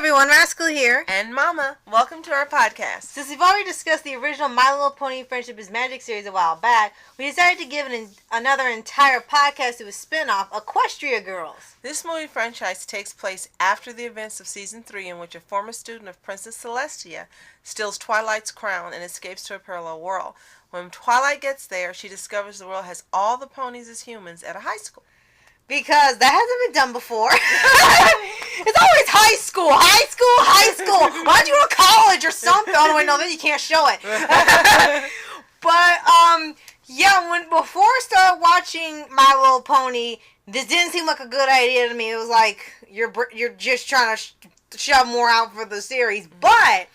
everyone, Rascal here. And Mama. Welcome to our podcast. Since we've already discussed the original My Little Pony Friendship is Magic series a while back, we decided to give another entire podcast to a spin-off, Equestria Girls. This movie franchise takes place after the events of Season 3, in which a former student of Princess Celestia steals Twilight's crown and escapes to a parallel world. When Twilight gets there, she discovers the world has all the ponies as humans at a high school. Because that hasn't been done before. It's always high school. Why don't you go to college or something? Oh, wait, no, then you can't show it. But, before I started watching My Little Pony, this didn't seem like a good idea to me. It was like, you're just trying to shove more out for the series. But,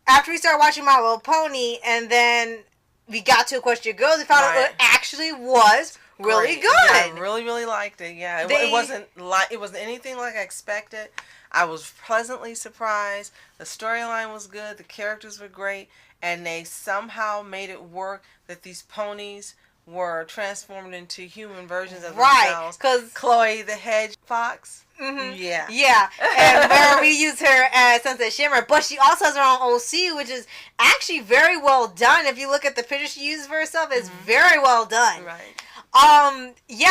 after we started watching My Little Pony, and then we got to Equestria Girls, we found out it actually was really good. Yeah, I really liked it. Yeah, it wasn't anything like I expected. I was pleasantly surprised. The storyline was good. The characters were great, and they somehow made it work that these ponies were transformed into human versions of themselves. Because Chloe the hedge fox. Mm-hmm. Yeah. And where we use her as Sunset Shimmer, but she also has her own OC, which is actually very well done. If you look at the picture she uses for herself, it's very well done. Right.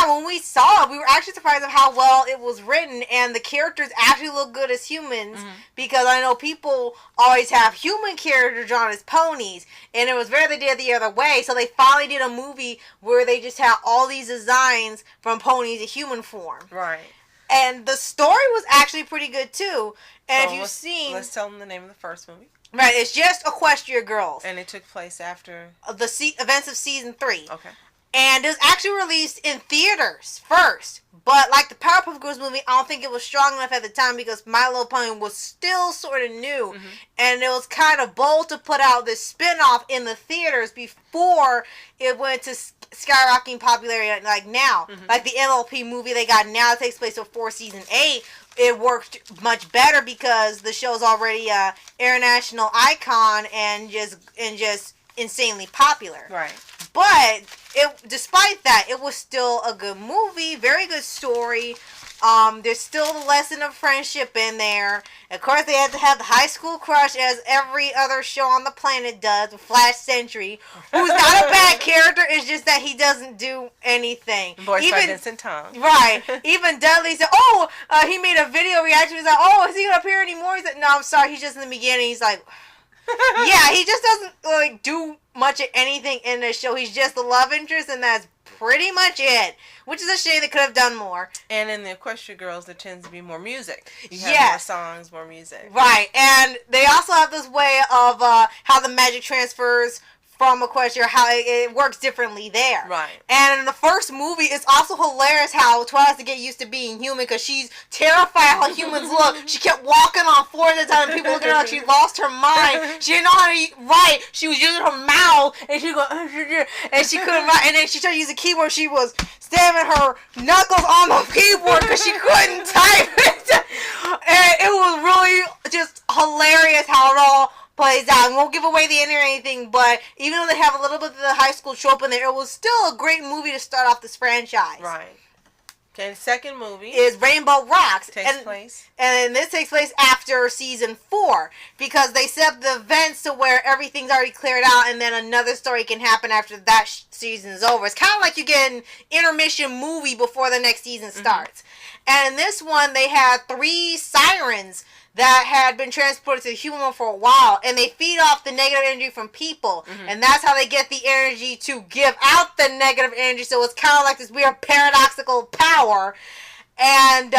When we saw it, we were actually surprised at how well it was written, and the characters actually look good as humans, because I know people always have human characters drawn as ponies, and it was rare they did it the other way, so they finally did a movie where they just had all these designs from ponies in human form. Right. And the story was actually pretty good, too. And if you've seen... Let's tell them the name of the first movie. Right, it's just Equestria Girls. And it took place after... the events of Season 3. Okay. And it was actually released in theaters first. But like the Powerpuff Girls movie, I don't think it was strong enough at the time because My Little Pony was still sort of new. Mm-hmm. And it was kind of bold to put out this spin-off in the theaters before it went to skyrocketing popularity like now. Mm-hmm. Like the MLP movie they got now that takes place before Season 8. It worked much better because the show's already a international icon and just insanely popular. Right. But despite that, it was still a good movie, very good story. There's still the lesson of friendship in there. Of course, they had to have the high school crush, as every other show on the planet does, with Flash Sentry, who's not a bad character. It's just that he doesn't do anything. Voiced by Vincent Tong. Right. Even Dudley said, he made a video reaction. He's like, is he going to appear anymore? He's like, no, I'm sorry. He's just in the beginning. He's like... Yeah, he just doesn't do much of anything in this show. He's just the love interest, and that's pretty much it. Which is a shame. They could have done more. And in the Equestria Girls, there tends to be more music. You have more songs, more music. Right, and they also have this way of how the magic transfers from Equestria, how it works differently there. Right. And in the first movie, it's also hilarious how Twilight has to get used to being human because she's terrified how humans look. She kept walking on floors at the time and people looking at her like she lost her mind. She didn't know how to write. She was using her mouth and she would go, and she couldn't write. And then she tried to use a keyboard. She was stabbing her knuckles on the keyboard because she couldn't type it. And it was really just hilarious how it all plays out. And won't give away the ending or anything, but even though they have a little bit of the high school trope in there, it was still a great movie to start off this franchise. Right. Okay, the second movie is Rainbow Rocks. And this takes place after Season 4, because they set up the events to where everything's already cleared out, and then another story can happen after that season is over. It's kind of like you get an intermission movie before the next season starts. And in this one, they had 3 sirens that had been transported to the human world for a while, and they feed off the negative energy from people, and that's how they get the energy to give out the negative energy, so it's kind of like this weird paradoxical power, and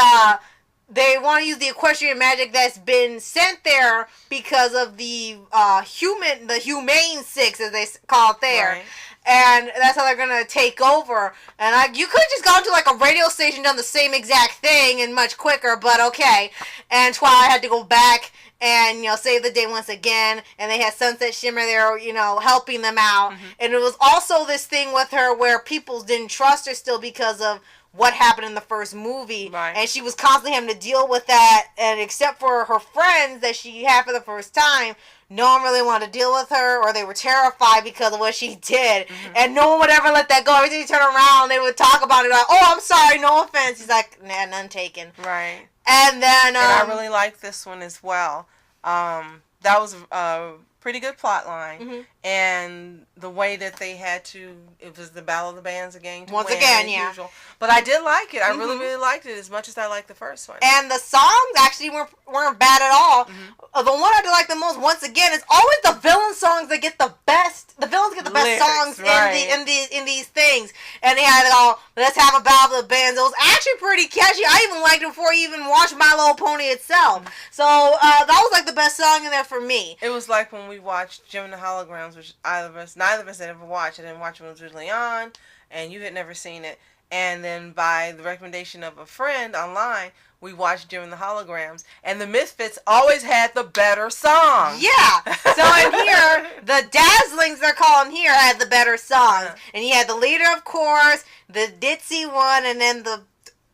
they want to use the equestrian magic that's been sent there because of the humane six, as they call it there. Right. And that's how they're going to take over. And you could have just gone to like a radio station and done the same exact thing and much quicker, but okay. And Twilight had to go back and, save the day once again. And they had Sunset Shimmer there, helping them out. And it was also this thing with her where people didn't trust her still because of what happened in the first movie. Right. And she was constantly having to deal with that. And except for her friends that she had for the first time, no one really wanted to deal with her, or they were terrified because of what she did, and no one would ever let that go. Every time you turn around, they would talk about it like, "Oh, I'm sorry, no offense." He's like, "Nah, none taken." Right. And then, and I really liked this one as well. That was a pretty good plot line, and the way that they had to, it was the Battle of the Bands again. Once again, yeah. Usual. But I did like it. I really, really liked it as much as I liked the first one. And the songs actually weren't bad at all. The one I did like the most, once again, is always the villain songs that get the best. The villains get the best Lyrics, songs right. in these things. And they had it all. Let's have a Battle of the Bands. It was actually pretty catchy. I even liked it before you even watched My Little Pony itself. So that was like the best song in there for me. It was like when we watched Jim and the Holograms, which neither of us had ever watched. I didn't watch it when it was originally on, and you had never seen it. And then by the recommendation of a friend online, we watched Jim and the Holograms, and the Misfits always had the better song. Yeah. So in here, the Dazzlings, they're calling here, had the better songs. And you had the leader, of course, the ditzy one, and then the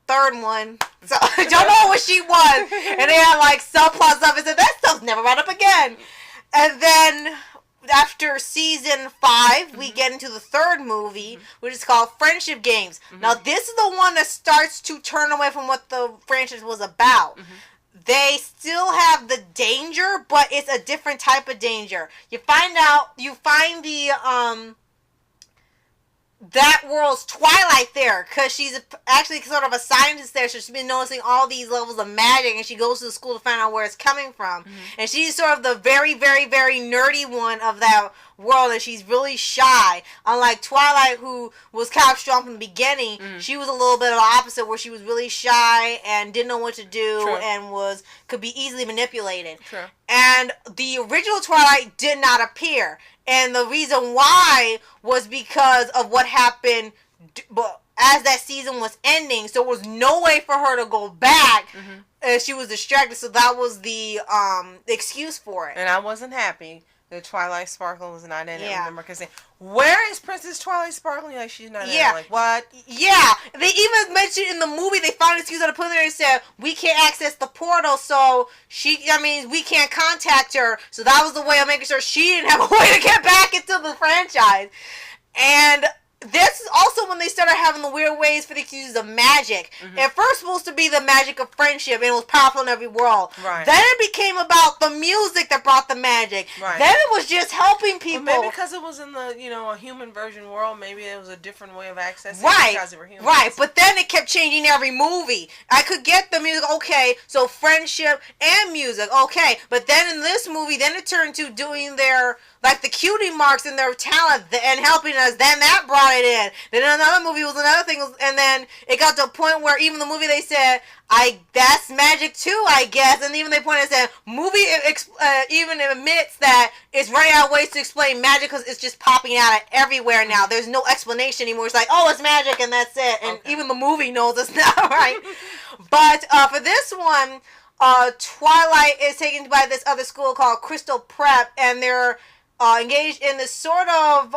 third one. So I don't know what she was. And they had like subplot stuff, and said that stuff's never brought up again. And then after season 5, we get into the third movie, which is called Friendship Games. Now, this is the one that starts to turn away from what the franchise was about. They still have the danger, but it's a different type of danger. You find the that world's Twilight there, because she's actually sort of a scientist there, so she's been noticing all these levels of magic, and she goes to the school to find out where it's coming from. And she's sort of the very, very, very nerdy one of that world, and she's really shy. Unlike Twilight, who was kind of strong from the beginning, she was a little bit of the opposite, where she was really shy and didn't know what to do, and could be easily manipulated. And the original Twilight did not appear. And the reason why was because of what happened as that season was ending. So there was no way for her to go back. She was distracted. So that was the excuse for it. And I wasn't happy that Twilight Sparkle was not in it. I remember because where is Princess Twilight Sparkle? Like, she's not in it. Like, what? Yeah. They even mentioned in the movie, they found an excuse to put in there and said, we can't access the portal, so we can't contact her. So that was the way of making sure she didn't have a way to get back into the franchise. And this is also when they started having the weird ways for the use of magic. At first supposed to be the magic of friendship, and it was powerful in every world. Then it became about the music that brought the magic. Then it was just helping people. Well, maybe because it was in the, a human version world, maybe it was a different way of accessing it because they were humans. But then it kept changing every movie. I could get the music, okay, so friendship and music, okay. But then in this movie, then it turned to doing their, like, the cutie marks and their talent and helping us. Then that brought it in. Then another movie was another thing, and then it got to a point where even the movie they said, that's magic too, I guess. And even they pointed and said, movie even admits that it's running out of ways to explain magic because it's just popping out everywhere now. There's no explanation anymore. It's like, oh, it's magic and that's it. And even the movie knows it's not right. But for this one, Twilight is taken by this other school called Crystal Prep, and they're engaged in this sort of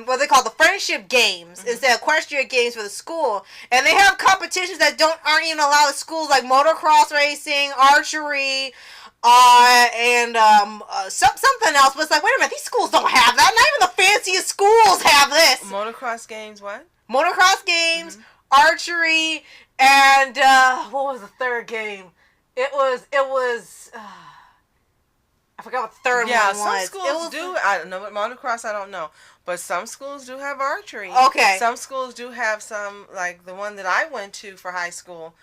what they call the friendship games instead of Equestria Games for the school, and they have competitions that aren't even allowed at schools, like motocross racing, archery, and something else. But it's like, wait a minute, these schools don't have that. Not even the fanciest schools have this. Motocross games, what? Motocross games, archery, and what was the third game? It was. I forgot what the third one was. Yeah, some schools do. I don't know, but motocross, I don't know. But some schools do have archery. Okay. Some schools do have some, like the one that I went to for high school.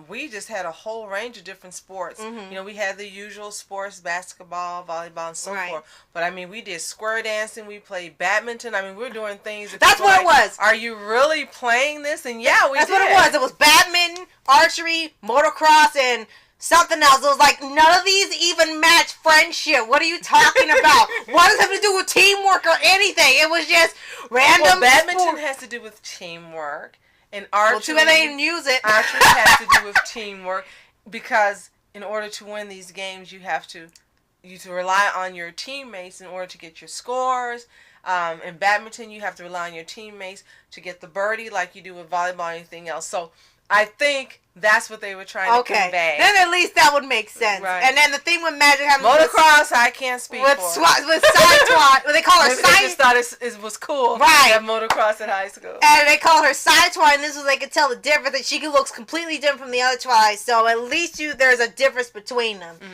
We just had a whole range of different sports. We had the usual sports, basketball, volleyball, and so forth. But, I mean, we did square dancing. We played badminton. I mean, we were doing things. That's what it was. Are you really playing this? And, yeah, we did. That's what it was. It was badminton, archery, motocross, and something else. It was like, none of these even match friendship. What are you talking about? What does it have to do with teamwork or anything? It was just random. Well, badminton has to do with teamwork. And archery, too bad they didn't use it. Archery has to do with teamwork, because in order to win these games, you have to rely on your teammates in order to get your scores. In badminton, you have to rely on your teammates to get the birdie, like you do with volleyball or anything else. So I think that's what they were trying to convey. Then at least that would make sense. Right. And then the thing with magic having motocross, I can't speak with for. With Sci-Twi, they call her Maybe they just thought it was cool. Right. To have motocross at high school. And they called her Sci-Twi, and this was they could tell the difference that she looks completely different from the other Twilight. So at least there's a difference between them. Mm-hmm.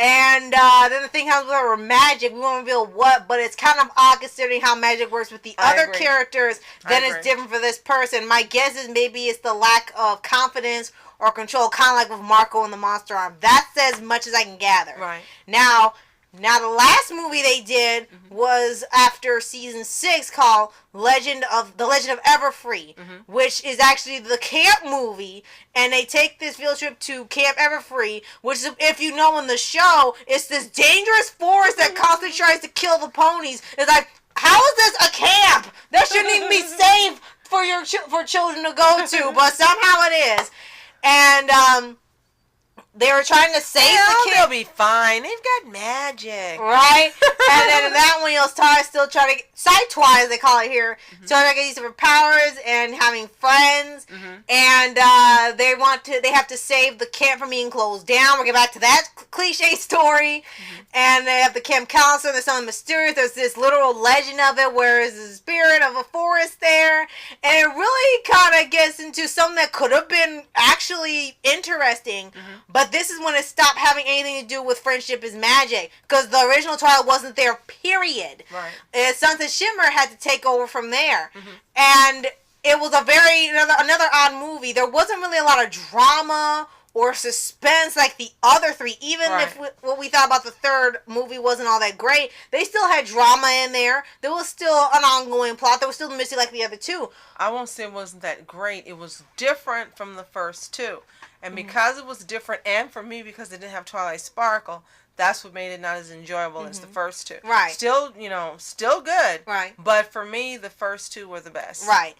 And then the thing happens with her magic. We won't reveal what, but it's kind of odd considering how magic works with the other characters. Then it's different for this person. My guess is maybe it's the lack of confidence or control, kind of like with Marco and the Monster Arm. That's as much as I can gather. Right. Now the last movie they did was after season 6 called The Legend of Everfree, which is actually the camp movie, and they take this field trip to Camp Everfree, which is, if you know in the show, it's this dangerous forest that constantly tries to kill the ponies. It's like, how is this a camp? That shouldn't even be safe for children to go to, but somehow it is. And they were trying to save the kid. They'll be fine. They've got magic. Right? And then in that one, still trying to... Sci-Twi, as they call it here. Trying to get these different powers and having friends. And they have to save the camp from being closed down. We'll get back to that cliche story. And they have the camp counselor. There's something mysterious. There's this literal legend of it where there's the spirit of a forest there. And it really kind of gets into something that could have been actually interesting. But this is when it stopped having anything to do with friendship is magic. Because the original Twilight wasn't there, period. Right. Sunset Shimmer had to take over from there. And it was another odd movie. There wasn't really a lot of drama or suspense like the other three. Even if what we thought about the third movie wasn't all that great, they still had drama in there. There was still an ongoing plot. There was still mystery like the other two. I won't say it wasn't that great. It was different from the first two. And because it was different, and for me, because it didn't have Twilight Sparkle, that's what made it not as enjoyable as the first two. Right. Still, still good. Right. But for me, the first two were the best. Right.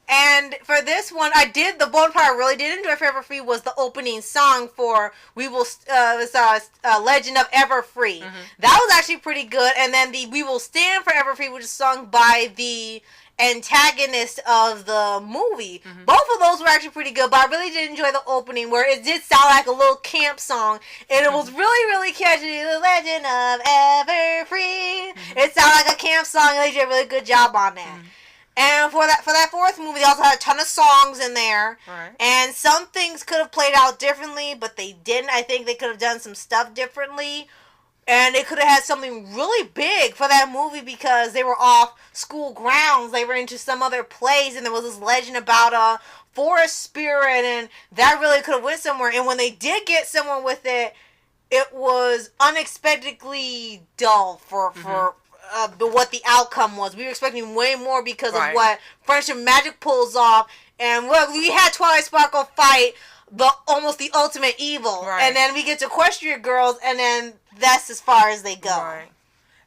And for this one, the one part I really did enjoy for Everfree was the opening song for Legend of Everfree. That was actually pretty good. And then the We Will Stand for Everfree, which is sung by the antagonist of the movie. Both of those were actually pretty good, but I really did enjoy the opening where it did sound like a little camp song, and it was really, really catchy. The Legend of Everfree. It sounded like a camp song, and they did a really good job on that. And for that fourth movie, they also had a ton of songs in there. Right. And some things could have played out differently, but they didn't. I think they could have done some stuff differently. And they could have had something really big for that movie because they were off school grounds. They were into some other place, and there was this legend about a forest spirit, and that really could have went somewhere. And when they did get someone with it, it was unexpectedly dull for what the outcome was. We were expecting way more because of what Friendship Magic pulls off. And we had Twilight Sparkle fight almost the ultimate evil. Right. And then we get to Equestria Girls, and then that's as far as they go. Right.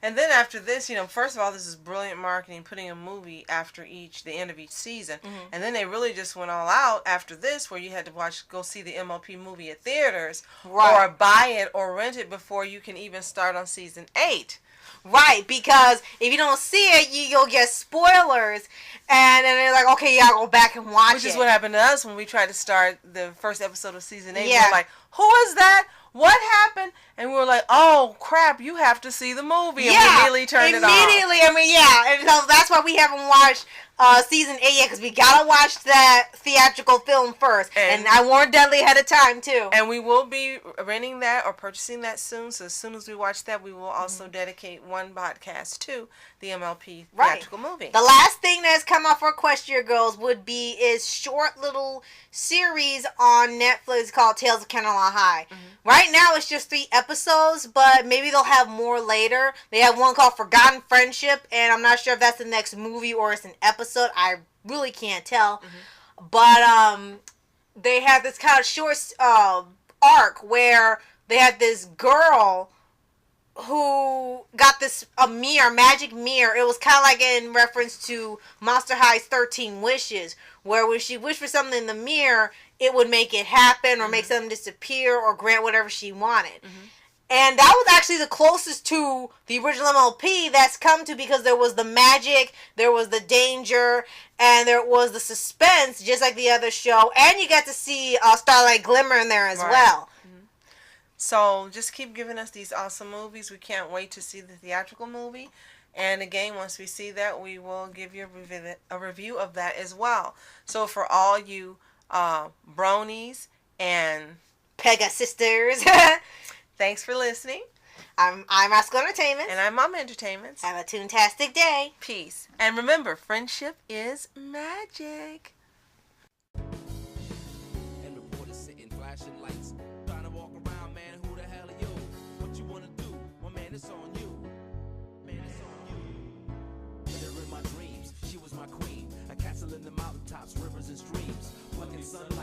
And then after this, first of all, this is brilliant marketing, putting a movie after the end of each season. And then they really just went all out after this, where you had to go see the MLP movie at theaters, or buy it or rent it before you can even start on season 8. Right, because if you don't see it, you'll get spoilers, and then they're like, okay, yeah, I'll go back and watch it. Which is what happened to us when we tried to start the first episode of season 8. Yeah. We were like, who is that? What happened? And we were like, oh, crap, you have to see the movie. And we immediately turned it off. And so that's why we haven't watched season 8 yet, because we gotta watch that theatrical film first. And I warned Dudley ahead of time, too. And we will be renting that or purchasing that soon. So as soon as we watch that, we will also dedicate one podcast to the MLP theatrical movie. The last thing that's come out for Equestria Girls is short little series on Netflix called Tales of Canterlot High. Right now it's just 3 episodes, but maybe they'll have more later. They have one called Forgotten Friendship, and I'm not sure if that's the next movie or it's an episode. I really can't tell. But they have this kind of short arc where they had this girl who got a magic mirror. It was kind of like in reference to Monster High's 13 Wishes, where when she wished for something in the mirror, it would make it happen or make something disappear or grant whatever she wanted. And that was actually the closest to the original MLP that's come to, because there was the magic, there was the danger, and there was the suspense, just like the other show. And you got to see Starlight Glimmer in there as well. Mm-hmm. So just keep giving us these awesome movies. We can't wait to see the theatrical movie. And again, once we see that, we will give you a review of that as well. So for all you bronies and Pega sisters, thanks for listening. I'm Rascal Entertainment. And I'm Mama Entertainment. Have a toontastic day. Peace. And remember, friendship is magic. And reporters sitting flashing lights, trying to walk around, man, who the hell are you? What you wanna do? Well, man, it's on you. Man, it's on you. With her in my dreams, she was my queen. A castle in the mountaintops, rivers and streams. Plucking sunlight.